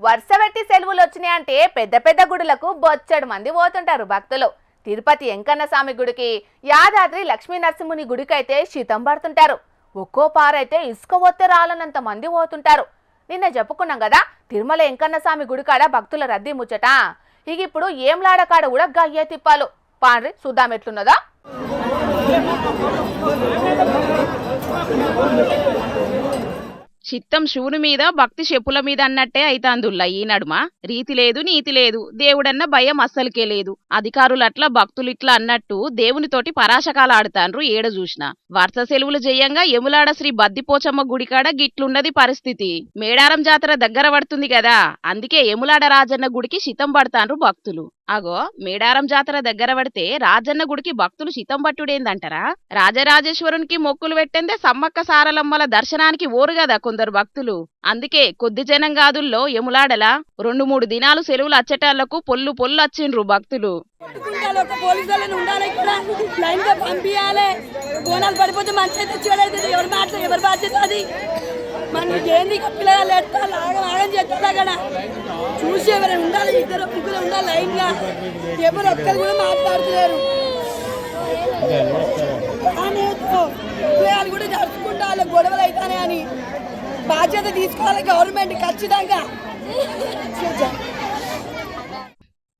వరుస పెట్టి సెలవులు వచ్చినాయంటే పెద్ద పెద్ద గుడులకు బొచ్చడు మంది పోతుంటారు భక్తులు. తిరుపతి వెంకన్న స్వామి గుడికి, యాదాద్రి లక్ష్మీ నరసింహుని గుడికైతే శీతం పడుతుంటారు. ఒక్కో పారైతే ఇసుక పోతే రాలనంత మంది పోతుంటారు. నిన్న చెప్పుకున్నాం కదా తిరుమల వెంకన్న స్వామి గుడికాడ భక్తుల రద్దీ ముచ్చట. ఇక ఇప్పుడు ఏంలాడ కాడ కూడా గయ్యే తిప్పాలు. పాండ్రి చూద్దాం ఎట్లున్నదా. చిత్తం శివుని మీద భక్తి చెప్పుల మీద అన్నట్టే అయితాందుల్లా ఈ నడుమ. రీతి లేదు నీతి లేదు, దేవుడన్న భయం అస్సలకే లేదు. అధికారులు అట్లా భక్తులు ఇట్లా అన్నట్టు దేవునితోటి పరాశకాలు ఆడుతాండ్రు ఏడ చూసినా. వరుస సెలవులు చెయ్యంగా యములాడ శ్రీ బద్దిపోచమ్మ గుడికాడ గిట్లున్నది పరిస్థితి. మేడారం జాతర దగ్గర పడుతుంది కదా, అందుకే యములాడ రాజన్న గుడికి శితం పడతాండ్రు భక్తులు. అగో మేడారం జాతర దగ్గర పడితే రాజన్న గుడికి భక్తులు శితం పట్టుడేందంటారా? రాజరాజేశ్వరునికి మొక్కులు పెట్టేందే సమ్మక్క సారలమ్మల దర్శనానికి ఓరు కదా కొందరు భక్తులు. అందుకే కొద్ది జనం గాదుల్లో యములాడలా 2-3 దినాలు సెలవులు అచ్చటాళ్లకు పొల్లు పొల్లు వచ్చిండ్రు భక్తులు. చూసి ఎవరైనా ఉండాలి, 2-3 ఉండాలి లైన్ గా. ఎవరు ఒక్కరు కూడా మాట్లాడుతున్నారు. కూడా జరుపుకుంటా వాళ్ళకి గొడవలు అవుతానే అని బాధ్యత తీసుకోవాలి గవర్నమెంట్ ఖచ్చితంగా.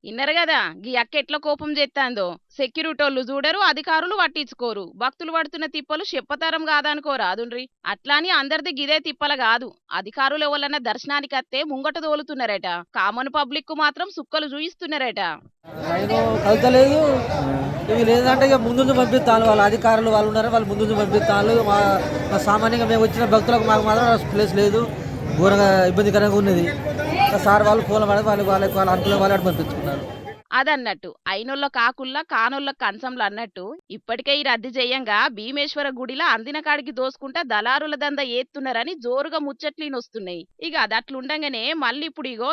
ఇన్నరు కదా గీ అక్క ఎట్లా కోపం చేస్తాందో. సెక్యూరిటోళ్ళు చూడరు, అధికారులు పట్టించుకోరు. భక్తులు పడుతున్న తిప్పలు చెప్పతరం కాదనుకోరాదుండ్రి. అట్లాని అందరిది గిదే తిప్పల కాదు. అధికారులు ఎవరన్నా దర్శనానికి అత్తే ముంగట తోలుతున్నారట, కామన్ పబ్లిక్ కు మాత్రం సుక్కలు చూయిస్తున్నారట. కలుతలేదు ఇవి లేదంటే ఇక ముందు పంపిస్తాను. వాళ్ళ అధికారులు వాళ్ళు ఉన్నారు, వాళ్ళు ముందు పంపిస్తాను. మా సామాన్యంగా మేము వచ్చిన భక్తులకు మాకు మాత్రం ప్లేస్ లేదు, ఘోరంగా ఇబ్బందికరంగా ఉన్నది. సార్ వాళ్ళు పూల పడి వాళ్ళకి అనుకూల వాళ్ళు పంపించుకున్నారు. అదన్నట్టు అయినోళ్ళ కాకుల్లా కానోళ్ళ కంచంలు అన్నట్టు ఇప్పటికే ఈ రద్దు చేయంగా భీమేశ్వర గుడిలా అందిన కాడికి దోసుకుంటా దళారుల దంద ఏత్తున్నారని జోరుగా ముచ్చట్లీనొస్తున్నాయి. ఇక అదట్లుండగానే మళ్ళీ ఇప్పుడు ఇగో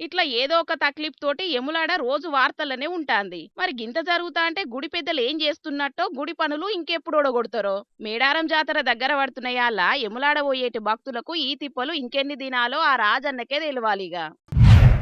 ఇట్లా ఏదో ఒక తక్లీఫ్ తోటి యములాడ రోజు వార్తలనే ఉంటాంది. మరి గింత జరుగుతా అంటే గుడి పెద్దలు ఏం చేస్తున్నట్టో, గుడి పనులు ఇంకెప్పుడు ఓడగొడతారో. మేడారం జాతర దగ్గర పడుతున్నాయాలా యములాడ పోయేటి భక్తులకు ఈ తిప్పలు ఇంకెన్ని దినాలో ఆ రాజన్నకే తెలియాలిగా.